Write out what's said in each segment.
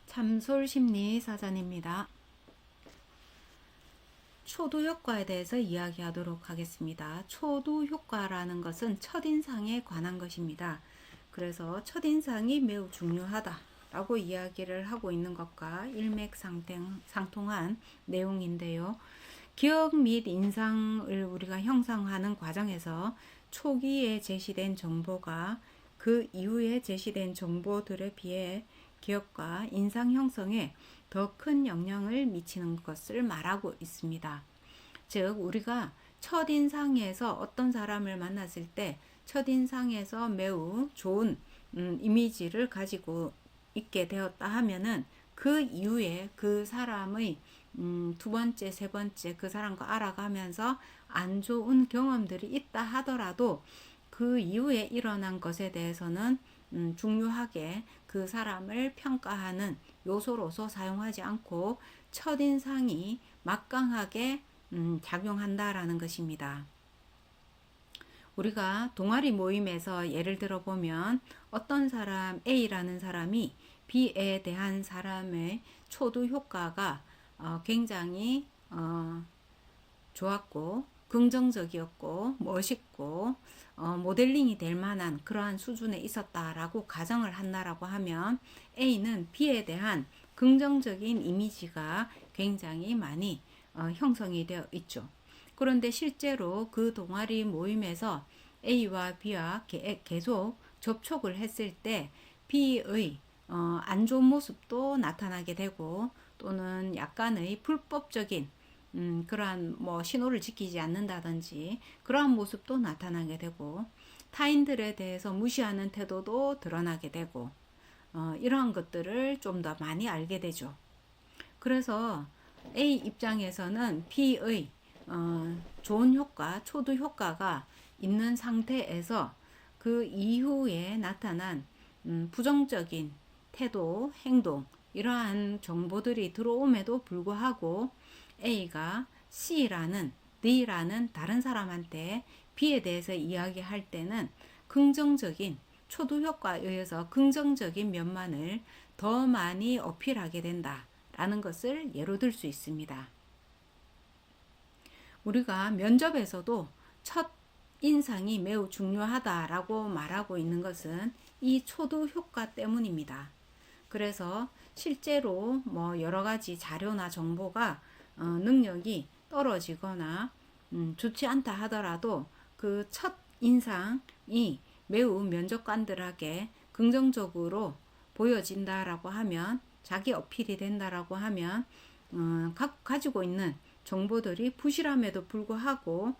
참솔심리 사전입니다. 초두 효과에 대해서 이야기하도록 하겠습니다. 초두 효과라는 것은 첫인상에 관한 것입니다. 그래서 첫인상이 매우 중요하다라고 이야기를 하고 있는 것과 일맥상통한 내용인데요. 기억 및 인상을 우리가 형성하는 과정에서 초기에 제시된 정보가 그 이후에 제시된 정보들에 비해 기억과 인상 형성에 더 큰 영향을 미치는 것을 말하고 있습니다. 즉, 우리가 첫인상에서 어떤 사람을 만났을 때 첫인상에서 매우 좋은 이미지를 가지고 있게 되었다 하면은 그 이후에 그 사람의 두 번째, 세 번째 그 사람과 알아가면서 안 좋은 경험들이 있다 하더라도 그 이후에 일어난 것에 대해서는 중요하게 그 사람을 평가하는 요소로서 사용하지 않고 첫인상이 막강하게 작용한다라는 것입니다. 우리가 동아리 모임에서 예를 들어 보면 어떤 사람 A라는 사람이 B에 대한 사람의 초두 효과가 굉장히 좋았고 긍정적이었고 멋있고 모델링이 될 만한 그러한 수준에 있었다라고 가정을 한다라고 하면 A는 B에 대한 긍정적인 이미지가 굉장히 많이 형성이 되어 있죠. 그런데 실제로 그 동아리 모임에서 A와 B와 계속 접촉을 했을 때 B의 안 좋은 모습도 나타나게 되고 또는 약간의 불법적인 그러한 신호를 지키지 않는다든지 그러한 모습도 나타나게 되고 타인들에 대해서 무시하는 태도도 드러나게 되고 이러한 것들을 좀 더 많이 알게 되죠. 그래서 A 입장에서는 B의 좋은 효과, 초두 효과가 있는 상태에서 그 이후에 나타난 부정적인 태도, 행동 이러한 정보들이 들어옴에도 불구하고 A가 C라는 D라는 다른 사람한테 B에 대해서 이야기할 때는 긍정적인 초두 효과에 의해서 긍정적인 면만을 더 많이 어필하게 된다라는 것을 예로 들 수 있습니다. 우리가 면접에서도 첫 인상이 매우 중요하다라고 말하고 있는 것은 이 초두 효과 때문입니다. 그래서 실제로 여러 가지 자료나 정보가 능력이 떨어지거나 좋지 않다 하더라도 그 첫 인상이 매우 면접관들에게 긍정적으로 보여진다라고 하면 자기 어필이 된다라고 하면 가지고 있는 정보들이 부실함에도 불구하고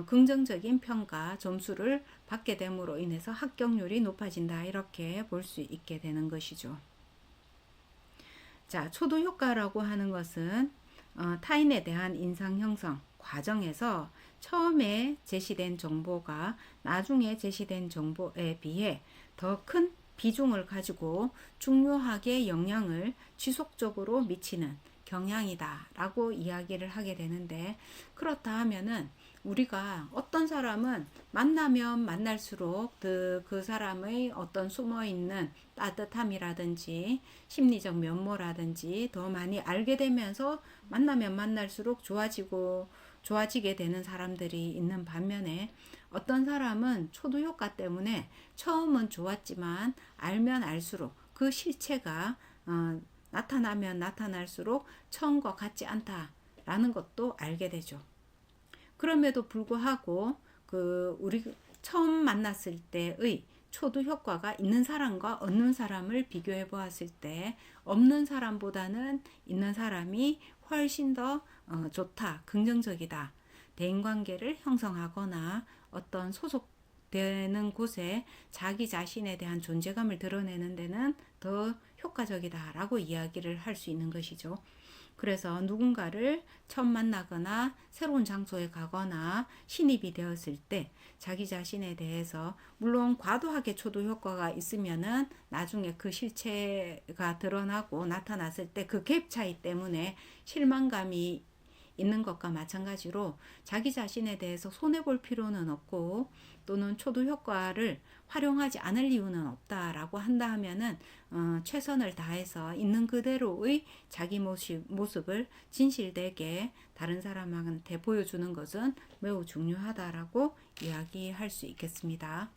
긍정적인 평가 점수를 받게 됨으로 인해서 합격률이 높아진다 이렇게 볼 수 있게 되는 것이죠. 자, 초두 효과라고 하는 것은 타인에 대한 인상 형성 과정에서 처음에 제시된 정보가 나중에 제시된 정보에 비해 더 큰 비중을 가지고 중요하게 영향을 지속적으로 미치는 경향이다 라고 이야기를 하게 되는데, 그렇다 하면은 우리가 어떤 사람은 만나면 만날수록 그 사람의 어떤 숨어있는 따뜻함이라든지 심리적 면모라든지 더 많이 알게 되면서 만나면 만날수록 좋아지게 되는 사람들이 있는 반면에, 어떤 사람은 초두 효과 때문에 처음은 좋았지만 알면 알수록 그 실체가 나타나면 나타날수록 처음과 같지 않다라는 것도 알게 되죠. 그럼에도 불구하고 우리 처음 만났을 때의 초두 효과가 있는 사람과 없는 사람을 비교해 보았을 때 없는 사람보다는 있는 사람이 훨씬 더 좋다, 긍정적이다. 대인관계를 형성하거나 어떤 소속되는 곳에 자기 자신에 대한 존재감을 드러내는 데는 더 효과적이다라고 이야기를 할 수 있는 것이죠. 그래서 누군가를 처음 만나거나 새로운 장소에 가거나 신입이 되었을 때 자기 자신에 대해서 물론 과도하게 초두 효과가 있으면은 나중에 그 실체가 드러나고 나타났을 때 그 갭 차이 때문에 실망감이 있는 것과 마찬가지로 자기 자신에 대해서 손해볼 필요는 없고 또는 초두 효과를 활용하지 않을 이유는 없다라고 한다 하면은 최선을 다해서 있는 그대로의 자기 모습을 진실되게 다른 사람한테 보여주는 것은 매우 중요하다라고 이야기할 수 있겠습니다.